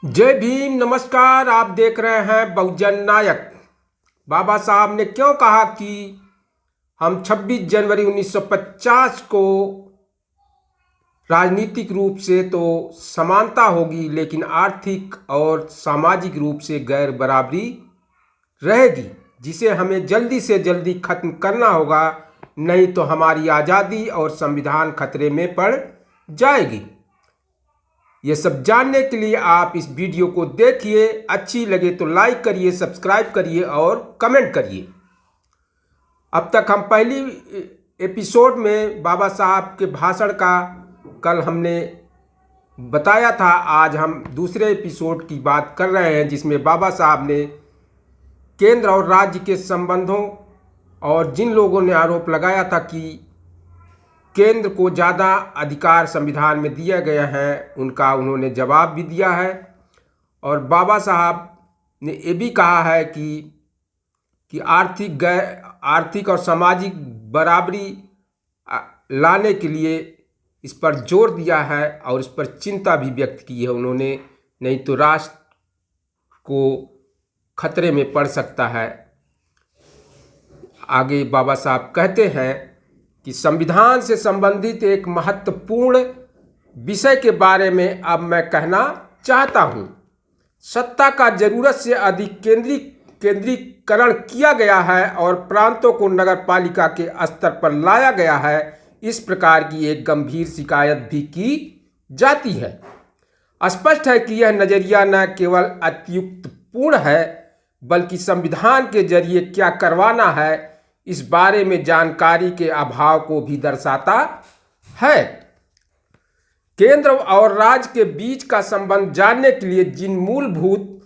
जय भीम। नमस्कार। आप देख रहे हैं बहुजन नायक। बाबा साहब ने क्यों कहा कि हम 26 जनवरी 1950 को राजनीतिक रूप से तो समानता होगी लेकिन आर्थिक और सामाजिक रूप से गैर बराबरी रहेगी, जिसे हमें जल्दी से जल्दी खत्म करना होगा, नहीं तो हमारी आज़ादी और संविधान खतरे में पड़ जाएगी। ये सब जानने के लिए आप इस वीडियो को देखिए। अच्छी लगे तो लाइक करिए, सब्सक्राइब करिए और कमेंट करिए। अब तक हम पहली एपिसोड में बाबा साहब के भाषण का कल हमने बताया था। आज हम दूसरे एपिसोड की बात कर रहे हैं, जिसमें बाबा साहब ने केंद्र और राज्य के संबंधों और जिन लोगों ने आरोप लगाया था कि केंद्र को ज़्यादा अधिकार संविधान में दिया गया है, उनका उन्होंने जवाब भी दिया है। और बाबा साहब ने ये भी कहा है कि आर्थिक और सामाजिक बराबरी लाने के लिए इस पर जोर दिया है और इस पर चिंता भी व्यक्त की है उन्होंने, नहीं तो राष्ट्र को खतरे में पड़ सकता है। आगे बाबा साहब कहते हैं कि संविधान से संबंधित एक महत्वपूर्ण विषय के बारे में अब मैं कहना चाहता हूं। सत्ता का जरूरत से अधिक केंद्रीकरण किया गया है और प्रांतों को नगर पालिका के स्तर पर लाया गया है। इस प्रकार की एक गंभीर शिकायत भी की जाती है। स्पष्ट है कि यह नजरिया न केवल अत्युक्तपूर्ण है, बल्कि संविधान के जरिए क्या करवाना है इस बारे में जानकारी के अभाव को भी दर्शाता है। केंद्र और राज्य के बीच का संबंध जानने के लिए जिन मूलभूत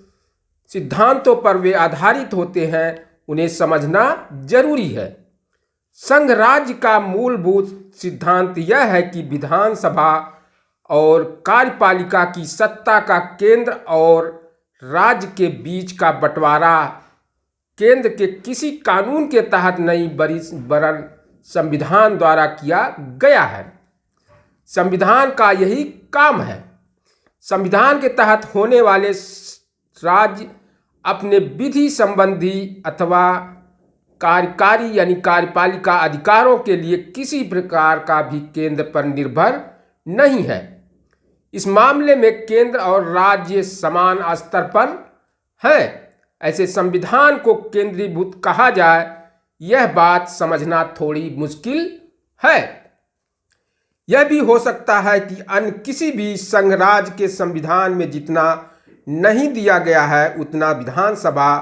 सिद्धांतों पर वे आधारित होते हैं, उन्हें समझना जरूरी है। संघ राज्य का मूलभूत सिद्धांत यह है कि विधानसभा और कार्यपालिका की सत्ता का केंद्र और राज्य के बीच का बंटवारा केंद्र के किसी कानून के तहत नहीं, वरन संविधान द्वारा किया गया है। संविधान का यही काम है। संविधान के तहत होने वाले राज्य अपने विधि संबंधी अथवा कार्यकारी यानी कार्यपालिका अधिकारों के लिए किसी प्रकार का भी केंद्र पर निर्भर नहीं है। इस मामले में केंद्र और राज्य समान स्तर पर हैं। ऐसे संविधान को केंद्रीभूत कहा जाए, यह बात समझना थोड़ी मुश्किल है। यह भी हो सकता है कि अन्य किसी भी संघ राज्य के संविधान में जितना नहीं दिया गया है, उतना विधानसभा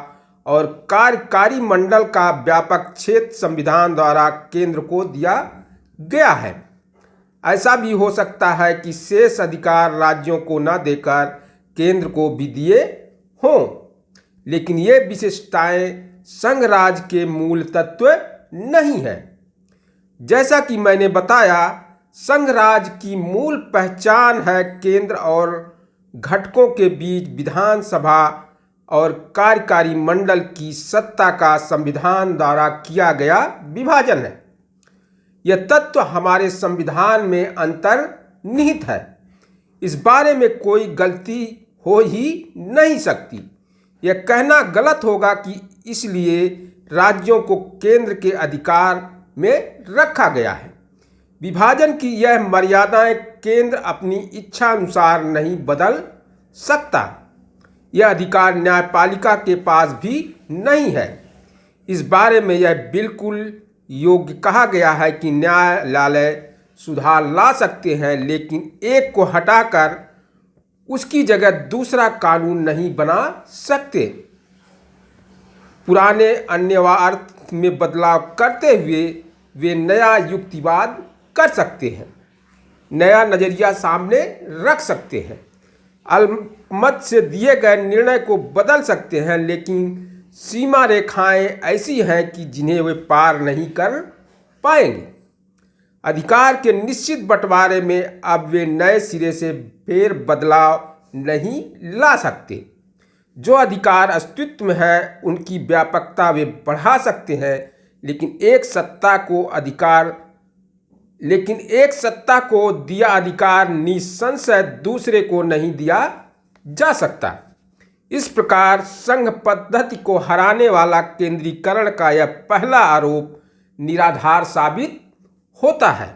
और कार्यकारी मंडल का व्यापक क्षेत्र संविधान द्वारा केंद्र को दिया गया है। ऐसा भी हो सकता है कि शेष अधिकार राज्यों को न देकर केंद्र को भी दिए हों, लेकिन ये विशेषताएं संघ राज्य के मूल तत्व नहीं है। जैसा कि मैंने बताया, संघ राज्य की मूल पहचान है केंद्र और घटकों के बीच विधानसभा और कार्यकारी मंडल की सत्ता का संविधान द्वारा किया गया विभाजन है। यह तत्व हमारे संविधान में अंतर्निहित है। इस बारे में कोई गलती हो ही नहीं सकती। यह कहना गलत होगा कि इसलिए राज्यों को केंद्र के अधिकार में रखा गया है। विभाजन की यह मर्यादाएं केंद्र अपनी इच्छा अनुसार नहीं बदल सकता। यह अधिकार न्यायपालिका के पास भी नहीं है। इस बारे में यह बिल्कुल योग्य कहा गया है कि न्यायालय सुधार ला सकते हैं, लेकिन एक को हटाकर उसकी जगह दूसरा कानून नहीं बना सकते। पुराने अन्वयार्थ में बदलाव करते हुए वे नया युक्तिवाद कर सकते हैं, नया नजरिया सामने रख सकते हैं, अल्पमत से दिए गए निर्णय को बदल सकते हैं, लेकिन सीमा रेखाएं ऐसी हैं कि जिन्हें वे पार नहीं कर पाएंगे। अधिकार के निश्चित बंटवारे में अब वे नए सिरे से फेर बदलाव नहीं ला सकते। जो अधिकार अस्तित्व में है, उनकी व्यापकता वे बढ़ा सकते हैं, लेकिन एक सत्ता को दिया अधिकार निसंशय दूसरे को नहीं दिया जा सकता। इस प्रकार संघ पद्धति को हराने वाला केंद्रीकरण का यह पहला आरोप निराधार साबित होता है।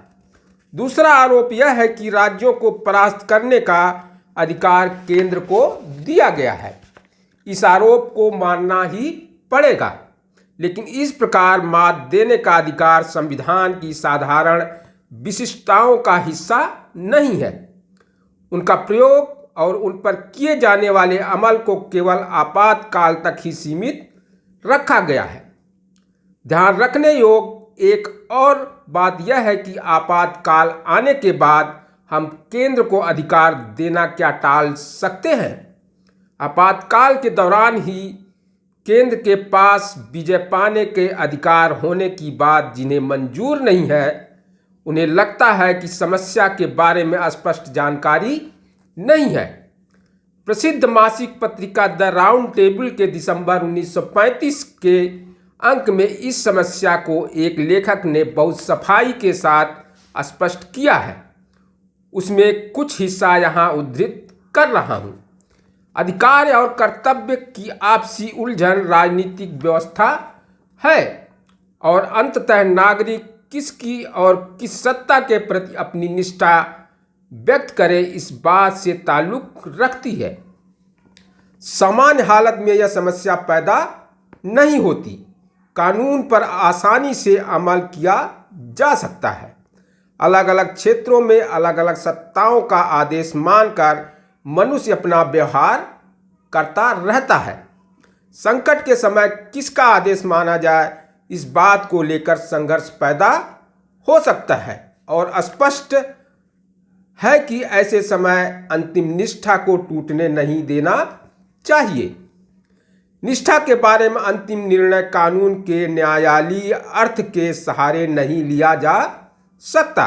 दूसरा आरोप यह है कि राज्यों को परास्त करने का अधिकार केंद्र को दिया गया है। इस आरोप को मानना ही पड़ेगा, लेकिन इस प्रकार मात देने का अधिकार संविधान की साधारण विशिष्टताओं का हिस्सा नहीं है। उनका प्रयोग और उन पर किए जाने वाले अमल को केवल आपातकाल तक ही सीमित रखा गया है। ध्यान रखने योग्य एक और बात यह है कि आपातकाल आने के बाद हम केंद्र को अधिकार देना क्या टाल सकते हैं? आपातकाल के दौरान ही केंद्र के पास विजय पाने के अधिकार होने की बात जिन्हें मंजूर नहीं है, उन्हें लगता है कि समस्या के बारे में स्पष्ट जानकारी नहीं है। प्रसिद्ध मासिक पत्रिका द राउंड टेबल के दिसंबर 1935 के अंक में इस समस्या को एक लेखक ने बहुत सफाई के साथ स्पष्ट किया है। उसमें कुछ हिस्सा यहाँ उद्धृत कर रहा हूँ। अधिकार और कर्तव्य की आपसी उलझन राजनीतिक व्यवस्था है और अंततः नागरिक किसकी और किस सत्ता के प्रति अपनी निष्ठा व्यक्त करे इस बात से ताल्लुक रखती है। सामान्य हालत में यह समस्या पैदा नहीं होती। कानून पर आसानी से अमल किया जा सकता है। अलग अलग क्षेत्रों में अलग अलग सत्ताओं का आदेश मानकर मनुष्य अपना व्यवहार करता रहता है। संकट के समय किसका आदेश माना जाए, इस बात को लेकर संघर्ष पैदा हो सकता है और स्पष्ट है कि ऐसे समय अंतिम निष्ठा को टूटने नहीं देना चाहिए। निष्ठा के बारे में अंतिम निर्णय कानून के न्यायालयीय अर्थ के सहारे नहीं लिया जा सकता।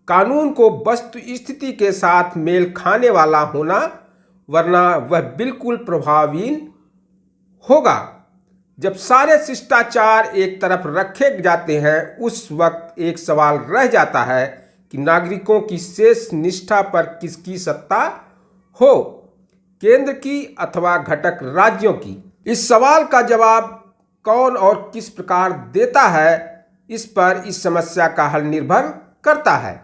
कानून को वस्तु स्थिति के साथ मेल खाने वाला होना, वरना वह बिल्कुल प्रभावहीन होगा। जब सारे शिष्टाचार एक तरफ रखे जाते हैं, उस वक्त एक सवाल रह जाता है कि नागरिकों की शेष निष्ठा पर किसकी सत्ता हो, केंद्र की अथवा घटक राज्यों की। इस सवाल का जवाब कौन और किस प्रकार देता है, इस पर इस समस्या का हल निर्भर करता है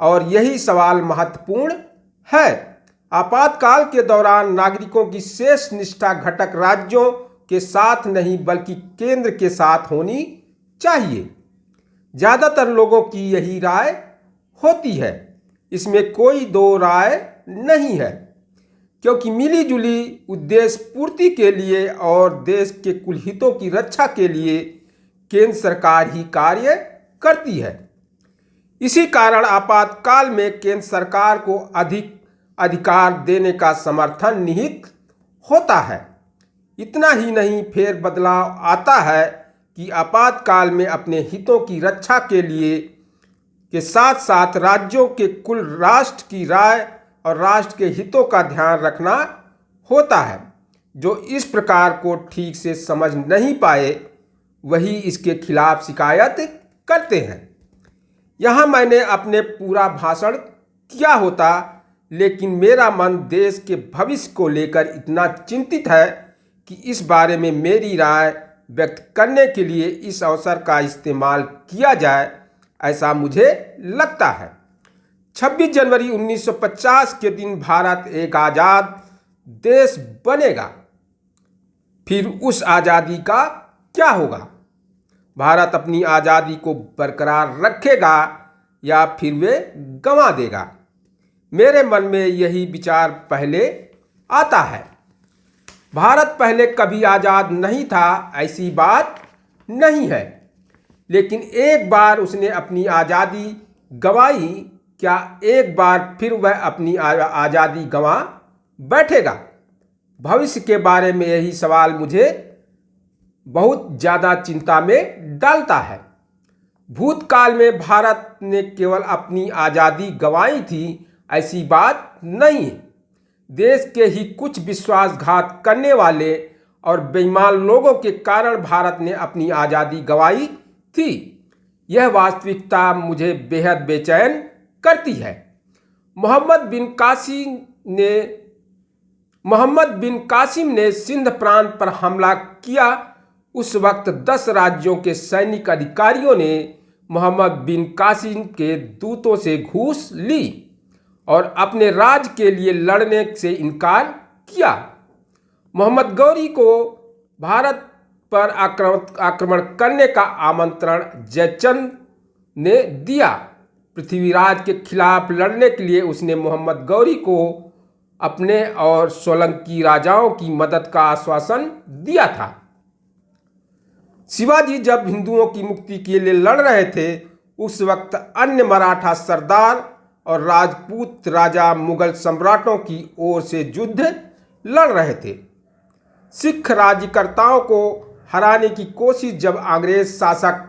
और यही सवाल महत्वपूर्ण है। आपातकाल के दौरान नागरिकों की शेष निष्ठा घटक राज्यों के साथ नहीं बल्कि केंद्र के साथ होनी चाहिए। ज़्यादातर लोगों की यही राय होती है। इसमें कोई दो राय नहीं है, क्योंकि मिली जुली उद्देश्य पूर्ति के लिए और देश के कुल हितों की रक्षा के लिए केंद्र सरकार ही कार्य करती है। इसी कारण आपातकाल में केंद्र सरकार को अधिक अधिकार देने का समर्थन निहित होता है। इतना ही नहीं, फेर बदलाव आता है कि आपातकाल में अपने हितों की रक्षा के लिए के साथ साथ राज्यों के कुल राष्ट्र की राय और राष्ट्र के हितों का ध्यान रखना होता है। जो इस प्रकार को ठीक से समझ नहीं पाए, वही इसके खिलाफ शिकायत करते हैं। यहाँ मैंने अपने पूरा भाषण किया होता, लेकिन मेरा मन देश के भविष्य को लेकर इतना चिंतित है कि इस बारे में मेरी राय व्यक्त करने के लिए इस अवसर का इस्तेमाल किया जाए, ऐसा मुझे लगता है। 26 जनवरी 1950 के दिन भारत एक आज़ाद देश बनेगा। फिर उस आज़ादी का क्या होगा? भारत अपनी आज़ादी को बरकरार रखेगा या फिर वे गंवा देगा? मेरे मन में यही विचार पहले आता है। भारत पहले कभी आज़ाद नहीं था, ऐसी बात नहीं है, लेकिन एक बार उसने अपनी आज़ादी गंवाई, क्या एक बार फिर वह अपनी आज़ादी गंवा बैठेगा? भविष्य के बारे में यही सवाल मुझे बहुत ज़्यादा चिंता में डालता है। भूतकाल में भारत ने केवल अपनी आज़ादी गंवाई थी, ऐसी बात नहीं है। देश के ही कुछ विश्वासघात करने वाले और बेईमान लोगों के कारण भारत ने अपनी आज़ादी गंवाई थी। यह वास्तविकता मुझे बेहद बेचैन करती है। मोहम्मद बिन कासिम ने मोहम्मद बिन कासिम ने सिंध प्रांत पर हमला किया। उस वक्त 10 राज्यों के सैनिक अधिकारियों ने मोहम्मद बिन कासिम के दूतों से घूस ली और अपने राज के लिए लड़ने से इनकार किया। मोहम्मद गौरी को भारत पर आक्रमण करने का आमंत्रण जयचंद ने दिया। पृथ्वीराज के खिलाफ लड़ने के लिए उसने मोहम्मद गौरी को अपने और सोलंकी राजाओं की मदद का आश्वासन दिया था। शिवाजी जब हिंदुओं की मुक्ति के लिए लड़ रहे थे, उस वक्त अन्य मराठा सरदार और राजपूत राजा मुगल सम्राटों की ओर से युद्ध लड़ रहे थे। सिख राज्यकर्ताओं को हराने की कोशिश जब अंग्रेज शासक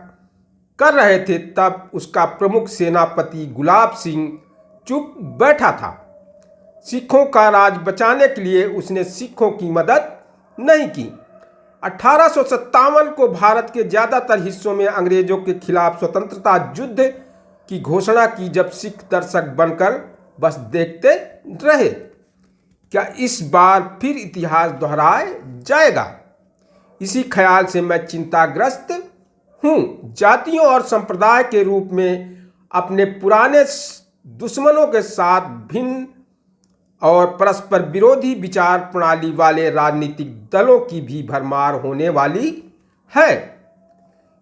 कर रहे थे, तब उसका प्रमुख सेनापति गुलाब सिंह चुप बैठा था। सिखों का राज बचाने के लिए उसने सिखों की मदद नहीं की। 1857 को भारत के ज़्यादातर हिस्सों में अंग्रेजों के खिलाफ स्वतंत्रता युद्ध की घोषणा की, जब सिख दर्शक बनकर बस देखते रहे। क्या इस बार फिर इतिहास दोहराया जाएगा? इसी ख्याल से मैं चिंताग्रस्त हूँ। जातियों और संप्रदाय के रूप में अपने पुराने दुश्मनों के साथ भिन्न और परस्पर विरोधी विचार प्रणाली वाले राजनीतिक दलों की भी भरमार होने वाली है।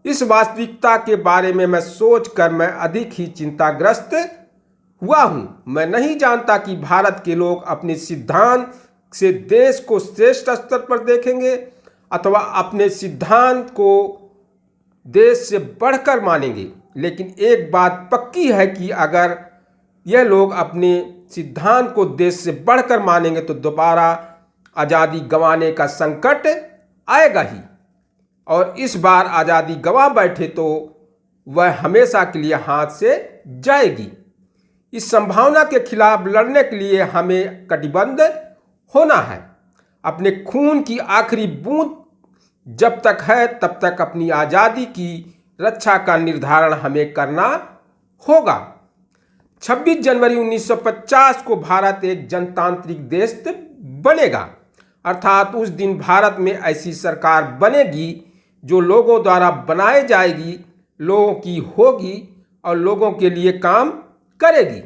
इस वास्तविकता के बारे में मैं सोचकर मैं अधिक ही चिंताग्रस्त हुआ हूँ। मैं नहीं जानता कि भारत के लोग अपने सिद्धांत से देश को श्रेष्ठ स्तर पर देखेंगे अथवा अपने सिद्धांत को देश से बढ़कर मानेंगे। लेकिन एक बात पक्की है कि अगर यह लोग अपने सिद्धांत को देश से बढ़कर मानेंगे तो दोबारा आज़ादी गंवाने का संकट आएगा ही, और इस बार आज़ादी गंवा बैठे तो वह हमेशा के लिए हाथ से जाएगी। इस संभावना के खिलाफ लड़ने के लिए हमें कटिबद्ध होना है। अपने खून की आखिरी बूंद जब तक है, तब तक अपनी आज़ादी की रक्षा का निर्धारण हमें करना होगा। 26 जनवरी 1950 को भारत एक जनतांत्रिक देश बनेगा, अर्थात उस दिन भारत में ऐसी सरकार बनेगी जो लोगों द्वारा बनाई जाएगी, लोगों की होगी और लोगों के लिए काम करेगी।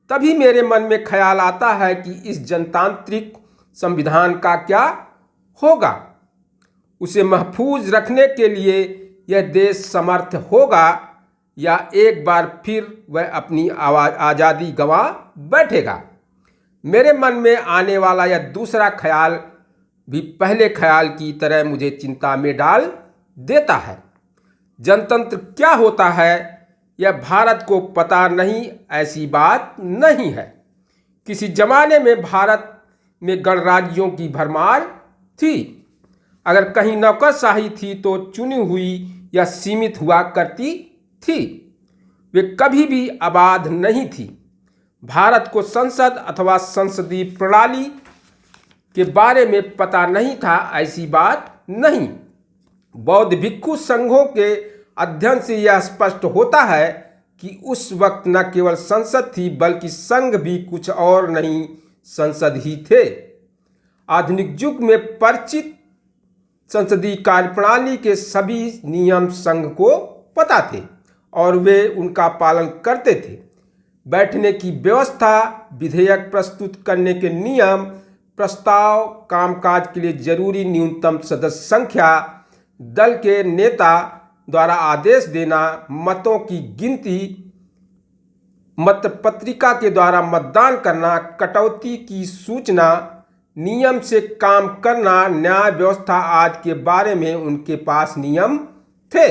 तभी मेरे मन में ख्याल आता है कि इस जनतांत्रिक संविधान का क्या होगा। उसे महफूज रखने के लिए यह देश समर्थ होगा या एक बार फिर वह अपनी आज़ादी गंवा बैठेगा। मेरे मन में आने वाला यह दूसरा ख्याल भी पहले ख्याल की तरह मुझे चिंता में डाल देता है। जनतंत्र क्या होता है यह भारत को पता नहीं, ऐसी बात नहीं है। किसी जमाने में भारत में गणराज्यों की भरमार थी। अगर कहीं नौकरशाही थी तो चुनी हुई या सीमित हुआ करती थी, वे कभी भी आबाद नहीं थी। भारत को संसद अथवा संसदीय प्रणाली के बारे में पता नहीं था, ऐसी बात नहीं। बौद्ध भिक्षु संघों के अध्ययन से यह स्पष्ट होता है कि उस वक्त न केवल संसद थी बल्कि संघ भी कुछ और नहीं, संसद ही थे। आधुनिक युग में परिचित संसदीय कार्यप्रणाली के सभी नियम संघ को पता थे और वे उनका पालन करते थे। बैठने की व्यवस्था, विधेयक प्रस्तुत करने के नियम, प्रस्ताव, कामकाज के लिए जरूरी न्यूनतम सदस्य संख्या, दल के नेता द्वारा आदेश देना, मतों की गिनती, मतपत्रिका के द्वारा मतदान करना, कटौती की सूचना, नियम से काम करना, न्याय व्यवस्था आदि के बारे में उनके पास नियम थे।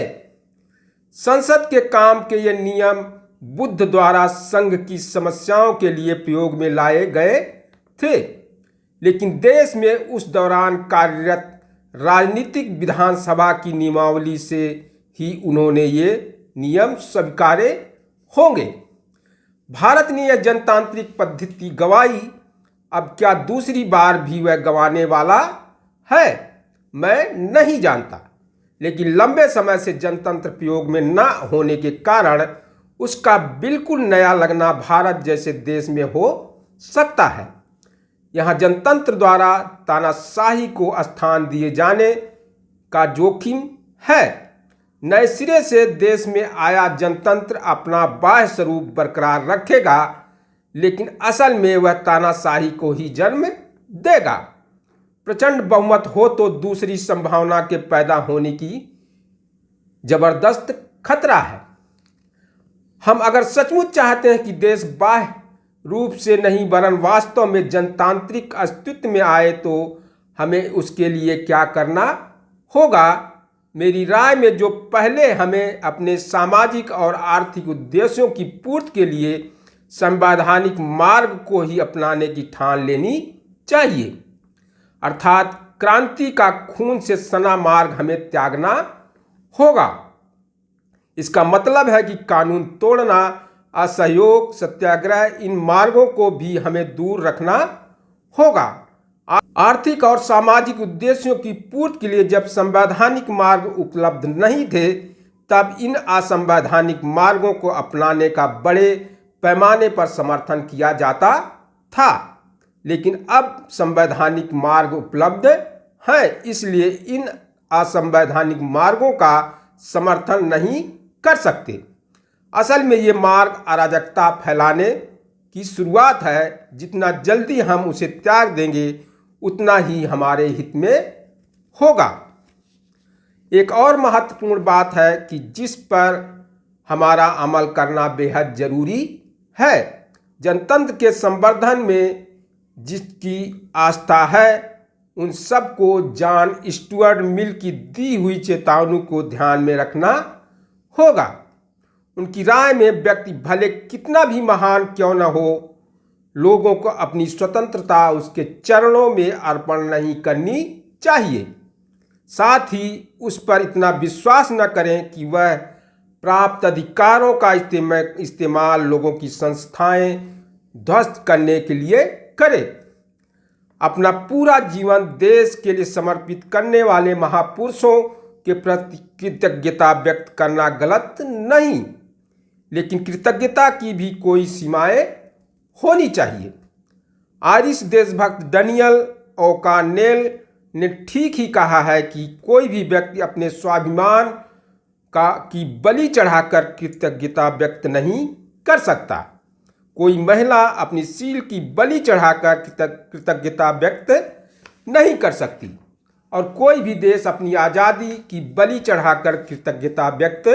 संसद के काम के ये नियम बुद्ध द्वारा संघ की समस्याओं के लिए प्रयोग में लाए गए थे, लेकिन देश में उस दौरान कार्यरत राजनीतिक विधानसभा की नियमावली से ही उन्होंने ये नियम स्वीकारे होंगे। भारत ने यह जनतांत्रिक पद्धति गंवाई, अब क्या दूसरी बार भी वह गंवाने वाला है मैं नहीं जानता, लेकिन लंबे समय से जनतंत्र प्रयोग में न होने के कारण उसका बिल्कुल नया लगना भारत जैसे देश में हो सकता है। यहाँ जनतंत्र द्वारा तानाशाही को स्थान दिए जाने का जोखिम है। नए सिरे से देश में आया जनतंत्र अपना बाह्य स्वरूप बरकरार रखेगा, लेकिन असल में वह तानाशाही को ही जन्म देगा। प्रचंड बहुमत हो तो दूसरी संभावना के पैदा होने की जबरदस्त खतरा है। हम अगर सचमुच चाहते हैं कि देश बाह्य रूप से नहीं वरन वास्तव में जनतांत्रिक अस्तित्व में आए, तो हमें उसके लिए क्या करना होगा? मेरी राय में जो पहले हमें अपने सामाजिक और आर्थिक उद्देश्यों की पूर्ति के लिए संवैधानिक मार्ग को ही अपनाने की ठान लेनी चाहिए, अर्थात क्रांति का खून से सना मार्ग हमें त्यागना होगा। इसका मतलब है कि कानून तोड़ना, असहयोग, सत्याग्रह, इन मार्गों को भी हमें दूर रखना होगा। आर्थिक और सामाजिक उद्देश्यों की पूर्ति के लिए जब संवैधानिक मार्ग उपलब्ध नहीं थे, तब इन असंवैधानिक मार्गों को अपनाने का बड़े पैमाने पर समर्थन किया जाता था। लेकिन अब संवैधानिक मार्ग उपलब्ध हैं, इसलिए इन असंवैधानिक मार्गों का समर्थन नहीं कर सकते। असल में ये मार्ग अराजकता फैलाने की शुरुआत है। जितना जल्दी हम उसे त्याग देंगे, उतना ही हमारे हित में होगा। एक और महत्वपूर्ण बात है कि जिस पर हमारा अमल करना बेहद जरूरी है। जनतंत्र के संवर्धन में जिसकी आस्था है, उन सबको जॉन स्टुअर्ट मिल की दी हुई चेतावनी को ध्यान में रखना होगा। उनकी राय में व्यक्ति भले कितना भी महान क्यों न हो, लोगों को अपनी स्वतंत्रता उसके चरणों में अर्पण नहीं करनी चाहिए। साथ ही उस पर इतना विश्वास न करें कि वह प्राप्त अधिकारों का इस्तेमाल लोगों की संस्थाएं ध्वस्त करने के लिए करे। अपना पूरा जीवन देश के लिए समर्पित करने वाले महापुरुषों के प्रति कृतज्ञता व्यक्त करना गलत नहीं, लेकिन कृतज्ञता की भी कोई सीमाएं होनी चाहिए। आयरिश देशभक्त डैनियल ओ'कॉनेल ने ठीक ही कहा है कि कोई भी व्यक्ति अपने स्वाभिमान की बलि चढ़ाकर कृतज्ञता व्यक्त नहीं कर सकता। कोई महिला अपनी सील की बलि चढ़ाकर कृतज्ञता व्यक्त नहीं कर सकती, और कोई भी देश अपनी आज़ादी की बलि चढ़ाकर कृतज्ञता व्यक्त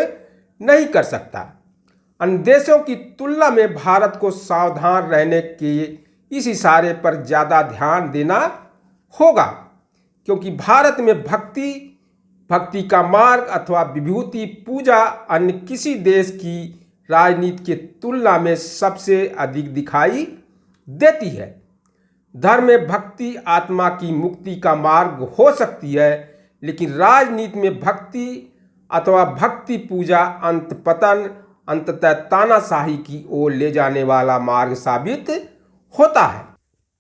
नहीं कर सकता। अन्य देशों की तुलना में भारत को सावधान रहने के इस इशारे पर ज़्यादा ध्यान देना होगा, क्योंकि भारत में भक्ति का मार्ग अथवा विभूति पूजा अन्य किसी देश की राजनीति के तुलना में सबसे अधिक दिखाई देती है। धर्म में भक्ति आत्मा की मुक्ति का मार्ग हो सकती है, लेकिन राजनीति में भक्ति अथवा भक्ति पूजा अंततः तानाशाही की ओर ले जाने वाला मार्ग साबित होता है।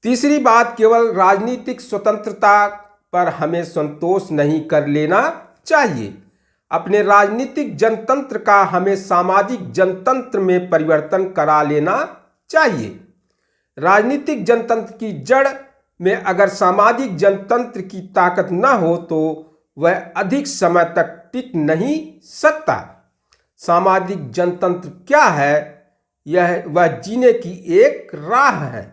तीसरी बात, केवल राजनीतिक स्वतंत्रता पर हमें संतोष नहीं कर लेना चाहिए। अपने राजनीतिक जनतंत्र का हमें सामाजिक जनतंत्र में परिवर्तन करा लेना चाहिए। राजनीतिक जनतंत्र की जड़ में अगर सामाजिक जनतंत्र की ताकत न हो, तो वह अधिक समय तक टिक नहीं सकता। सामाजिक जनतंत्र क्या है? वह जीने की एक राह है।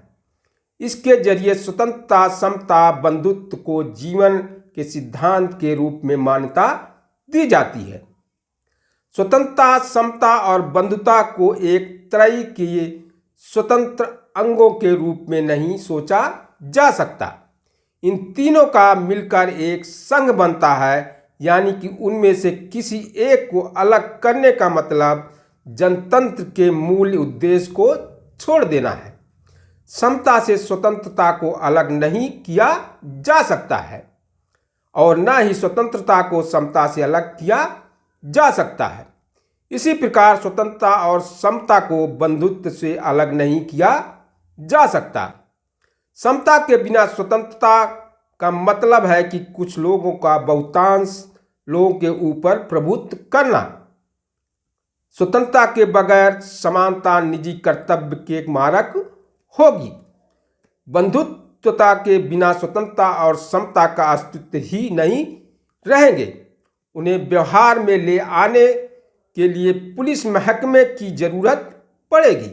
इसके जरिए स्वतंत्रता, समता, बंधुत्व को जीवन के सिद्धांत के रूप में मान्यता दी जाती है। स्वतंत्रता, समता और बंधुता को एक त्रयी के स्वतंत्र अंगों के रूप में नहीं सोचा जा सकता। इन तीनों का मिलकर एक संघ बनता है, यानी कि उनमें से किसी एक को अलग करने का मतलब जनतंत्र के मूल उद्देश्य को छोड़ देना है। समता से स्वतंत्रता को अलग नहीं किया जा सकता है, और न ही स्वतंत्रता को समता से अलग किया जा सकता है। इसी प्रकार स्वतंत्रता और समता को बंधुत्व से अलग नहीं किया जा सकता। समता के बिना स्वतंत्रता का मतलब है कि कुछ लोगों का बहुतांश लोगों के ऊपर प्रभुत्व करना। स्वतंत्रता के बगैर समानता निजी कर्तव्य के मारक होगी। बंधुत्व प्रभुत्वता के बिना स्वतंत्रता और समता का अस्तित्व ही नहीं रहेंगे। उन्हें व्यवहार में ले आने के लिए पुलिस महकमे की जरूरत पड़ेगी।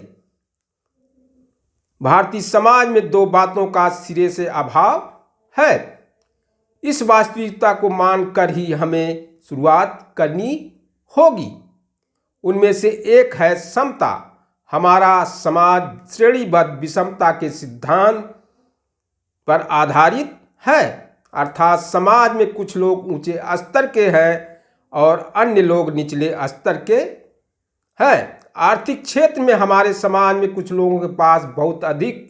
भारतीय समाज में दो बातों का सिरे से अभाव है। इस वास्तविकता को मानकर ही हमें शुरुआत करनी होगी। उनमें से एक है समता। हमारा समाज श्रेणीबद्ध विषमता के सिद्धांत पर आधारित है, अर्थात समाज में कुछ लोग ऊंचे स्तर के हैं और अन्य लोग निचले स्तर के हैं। आर्थिक क्षेत्र में हमारे समाज में कुछ लोगों के पास बहुत अधिक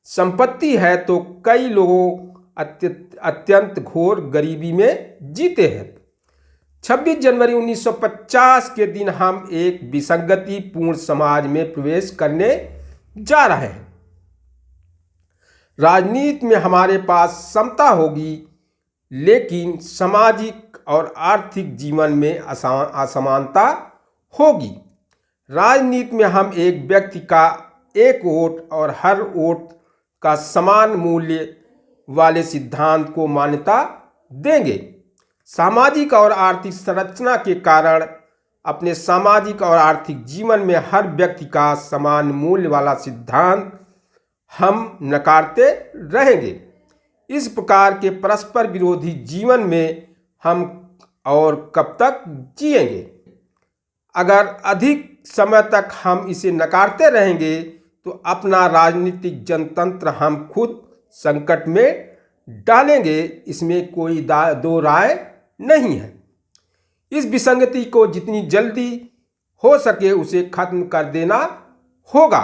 संपत्ति है तो कई लोगों अत्यंत घोर गरीबी में जीते हैं। 26 जनवरी 1950 के दिन हम एक विसंगति पूर्ण समाज में प्रवेश करने जा रहे हैं। राजनीति में हमारे पास समता होगी, लेकिन सामाजिक और आर्थिक जीवन में असमानता होगी। राजनीति में हम एक व्यक्ति का एक वोट और हर वोट का समान मूल्य वाले सिद्धांत को मान्यता देंगे। सामाजिक और आर्थिक संरचना के कारण अपने सामाजिक और आर्थिक जीवन में हर व्यक्ति का समान मूल्य वाला सिद्धांत हम नकारते रहेंगे। इस प्रकार के परस्पर विरोधी जीवन में हम और कब तक जिएंगे? अगर अधिक समय तक हम इसे नकारते रहेंगे तो अपना राजनीतिक जनतंत्र हम खुद संकट में डालेंगे। इसमें कोई दो राय नहीं है। इस विसंगति को जितनी जल्दी हो सके उसे खत्म कर देना होगा,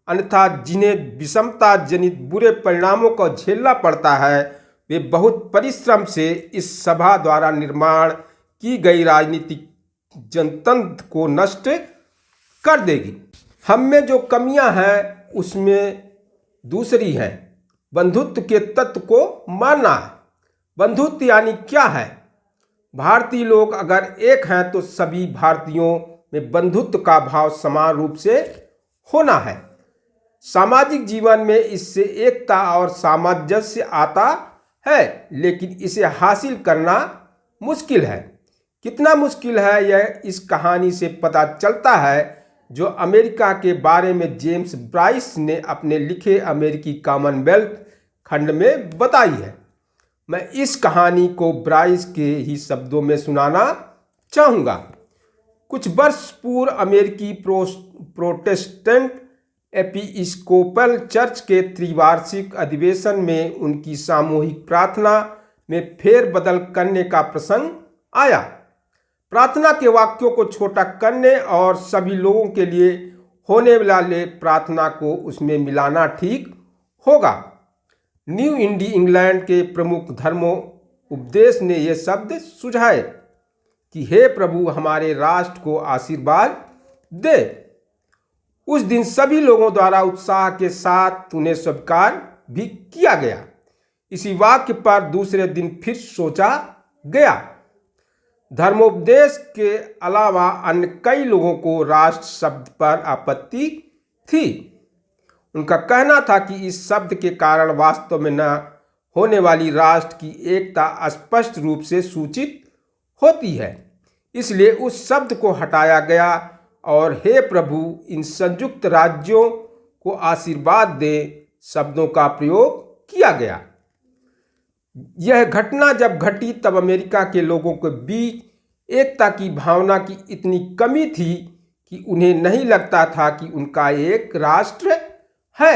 अन्यथा जिन्हें विषमता जनित बुरे परिणामों को झेलना पड़ता है वे बहुत परिश्रम से इस सभा द्वारा निर्माण की गई राजनीतिक जनतंत्र को नष्ट कर देगी। हम में जो कमियां हैं उसमें दूसरी है बंधुत्व के तत्व को मानना है। बंधुत्व यानी क्या है? भारतीय लोग अगर एक हैं तो सभी भारतीयों में बंधुत्व का भाव समान रूप से होना है। सामाजिक जीवन में इससे एकता और सामंजस्य आता है, लेकिन इसे हासिल करना मुश्किल है। कितना मुश्किल है यह इस कहानी से पता चलता है जो अमेरिका के बारे में जेम्स ब्राइस ने अपने लिखे अमेरिकी कॉमनवेल्थ खंड में बताई है। मैं इस कहानी को ब्राइस के ही शब्दों में सुनाना चाहूँगा। कुछ वर्ष पूर्व अमेरिकी प्रोटेस्टेंट एपिस्कोपल चर्च के त्रिवार्षिक अधिवेशन में उनकी सामूहिक प्रार्थना में फेरबदल करने का प्रसंग आया। प्रार्थना के वाक्यों को छोटा करने और सभी लोगों के लिए होने वाले प्रार्थना को उसमें मिलाना ठीक होगा। न्यू इंग्लैंड के प्रमुख धर्मों उपदेश ने ये शब्द सुझाए कि हे प्रभु हमारे राष्ट्र को आशीर्वाद दे। उस दिन सभी लोगों द्वारा उत्साह के साथ उन्हें स्वीकार भी किया गया। इसी वाक्य पर दूसरे दिन फिर सोचा गया। धर्मोपदेश के अलावा अन्य कई लोगों को राष्ट्र शब्द पर आपत्ति थी। उनका कहना था कि इस शब्द के कारण वास्तव में न होने वाली राष्ट्र की एकता स्पष्ट रूप से सूचित होती है, इसलिए उस शब्द को हटाया गया और हे प्रभु इन संयुक्त राज्यों को आशीर्वाद दे शब्दों का प्रयोग किया गया। यह घटना जब घटी तब अमेरिका के लोगों के बीच एकता की भावना की इतनी कमी थी कि उन्हें नहीं लगता था कि उनका एक राष्ट्र है।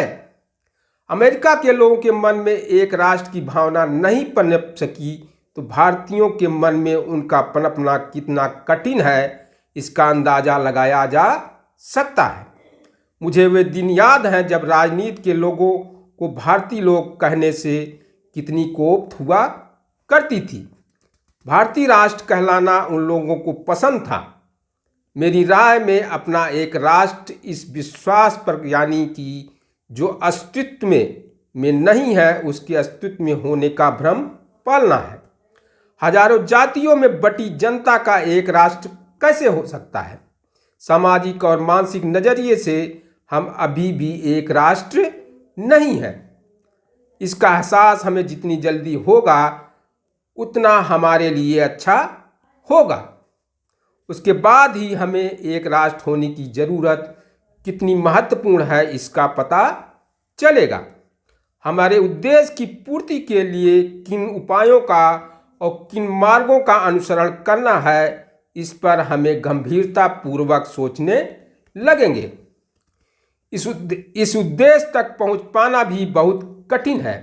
अमेरिका के लोगों के मन में एक राष्ट्र की भावना नहीं पनप सकी तो भारतीयों के मन में उनका पनपना कितना कठिन है इसका अंदाजा लगाया जा सकता है। मुझे वे दिन याद हैं जब राजनीति के लोगों को भारतीय लोग कहने से कितनी कोफ्त हुआ करती थी। भारतीय राष्ट्र कहलाना उन लोगों को पसंद था। मेरी राय में अपना एक राष्ट्र इस विश्वास पर यानी कि जो अस्तित्व में नहीं है उसके अस्तित्व में होने का भ्रम पालना है। हजारों जातियों में बटी जनता का एक राष्ट्र कैसे हो सकता है? सामाजिक और मानसिक नजरिए से हम अभी भी एक राष्ट्र नहीं है। इसका एहसास हमें जितनी जल्दी होगा उतना हमारे लिए अच्छा होगा। उसके बाद ही हमें एक राष्ट्र होने की ज़रूरत कितनी महत्वपूर्ण है इसका पता चलेगा। हमारे उद्देश्य की पूर्ति के लिए किन उपायों का और किन मार्गों का अनुसरण करना है, इस पर हमें गंभीरता पूर्वक सोचने लगेंगे। इस उद्देश्य तक पहुंच पाना भी बहुत कठिन है।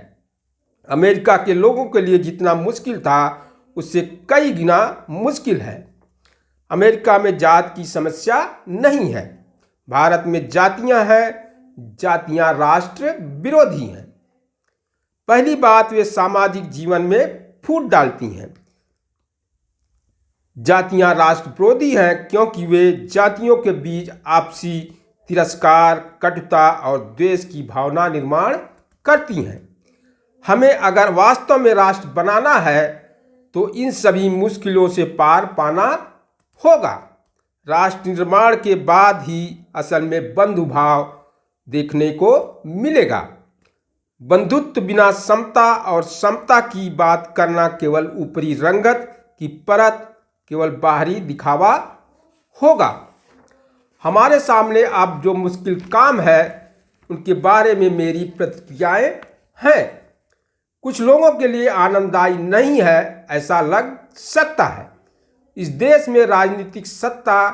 अमेरिका के लोगों के लिए जितना मुश्किल था उससे कई गुना मुश्किल है। अमेरिका में जात की समस्या नहीं है। भारत में जातियां हैं, जातियां राष्ट्र विरोधी हैं। पहली बात, वे सामाजिक जीवन में फूट डालती हैं। जातियां राष्ट्र विरोधी हैं क्योंकि वे जातियों के बीच आपसी तिरस्कार, कटुता और द्वेष की भावना निर्माण करती हैं। हमें अगर वास्तव में राष्ट्र बनाना है तो इन सभी मुश्किलों से पार पाना होगा। राष्ट्र निर्माण के बाद ही असल में बंधुभाव देखने को मिलेगा। बंधुत्व बिना समता और समता की बात करना केवल ऊपरी रंगत की परत, केवल बाहरी दिखावा होगा। हमारे सामने अब जो मुश्किल काम है उनके बारे में मेरी प्रतिक्रियाएं हैं। कुछ लोगों के लिए आनंददायी नहीं है, ऐसा लग सकता है। इस देश में राजनीतिक सत्ता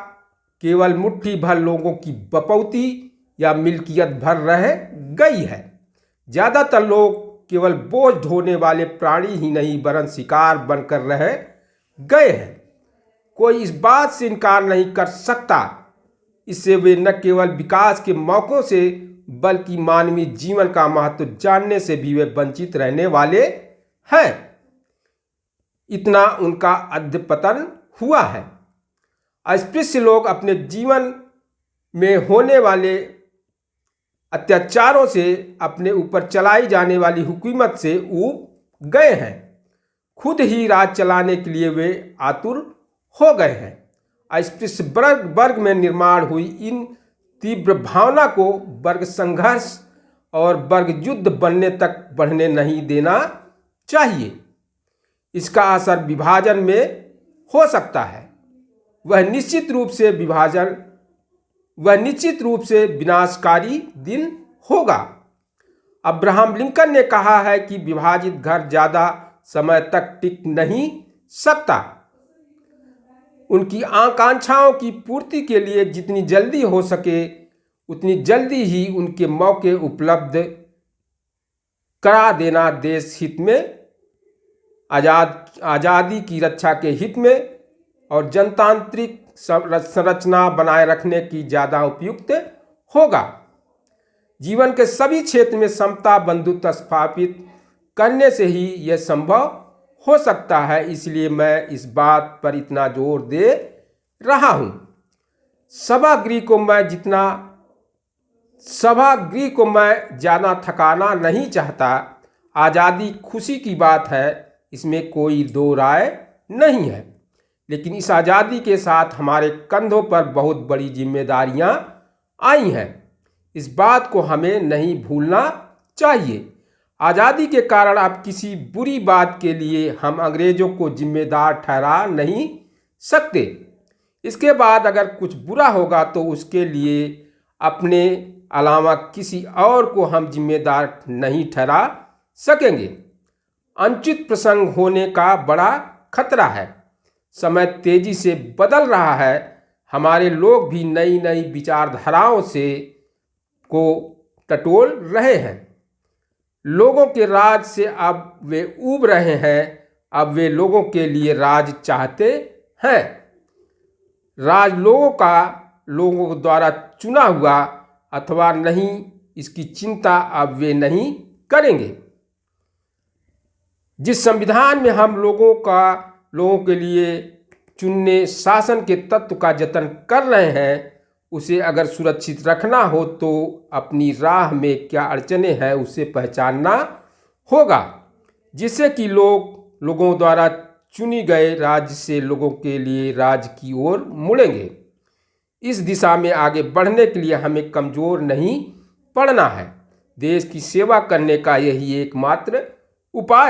केवल मुट्ठी भर लोगों की बपौती या मिल्कियत भर रह गई है। ज़्यादातर लोग केवल बोझ ढोने वाले प्राणी ही नहीं वरन शिकार बनकर रह गए हैं। कोई इस बात से इनकार नहीं कर सकता, इससे वे न केवल विकास के मौक़ों से बल्कि मानवीय जीवन का महत्व जानने से भी वे वंचित रहने वाले हैं। इतना उनका अधपतन हुआ है। अस्पृश्य लोग अपने जीवन में होने वाले अत्याचारों से, अपने ऊपर चलाई जाने वाली हुकूमत से ऊब गए हैं। खुद ही राज चलाने के लिए वे आतुर हो गए हैं। अस्पृश्य वर्ग में निर्माण हुई इन तीव्र भावना को वर्ग संघर्ष और वर्ग युद्ध बनने तक बढ़ने नहीं देना चाहिए। इसका असर विभाजन में हो सकता है। वह निश्चित रूप से विनाशकारी दिन होगा। अब्राहम लिंकन ने कहा है कि विभाजित घर ज़्यादा समय तक टिक नहीं सकता। उनकी आकांक्षाओं की पूर्ति के लिए जितनी जल्दी हो सके उतनी जल्दी ही उनके मौके उपलब्ध करा देना देश हित में, आज़ादी की रक्षा के हित में और जनतांत्रिक संरचना बनाए रखने की ज़्यादा उपयुक्त होगा। जीवन के सभी क्षेत्र में समता बंधुत्व स्थापित करने से ही यह संभव हो सकता है। इसलिए मैं इस बात पर इतना जोर दे रहा हूँ। सभागृह को मैं ज़्यादा थकाना नहीं चाहता। आज़ादी खुशी की बात है, इसमें कोई दो राय नहीं है। लेकिन इस आज़ादी के साथ हमारे कंधों पर बहुत बड़ी जिम्मेदारियां आई हैं। इस बात को हमें नहीं भूलना चाहिए। आज़ादी के कारण अब किसी बुरी बात के लिए हम अंग्रेज़ों को जिम्मेदार ठहरा नहीं सकते। इसके बाद अगर कुछ बुरा होगा तो उसके लिए अपने अलावा किसी और को हम जिम्मेदार नहीं ठहरा सकेंगे। अनुचित प्रसंग होने का बड़ा खतरा है। समय तेजी से बदल रहा है। हमारे लोग भी नई नई विचारधाराओं से को टटोल रहे हैं। लोगों के राज से अब वे ऊब रहे हैं। अब वे लोगों के लिए राज चाहते हैं। राज लोगों द्वारा चुना हुआ अथवा नहीं, इसकी चिंता अब वे नहीं करेंगे। जिस संविधान में हम लोगों के लिए चुनने शासन के तत्व का जतन कर रहे हैं, उसे अगर सुरक्षित रखना हो तो अपनी राह में क्या अड़चनें हैं उसे पहचानना होगा, जिससे कि लोगों द्वारा चुनी गए राज्य से लोगों के लिए राज्य की ओर मुड़ेंगे। इस दिशा में आगे बढ़ने के लिए हमें कमज़ोर नहीं पड़ना है। देश की सेवा करने का यही एकमात्र उपाय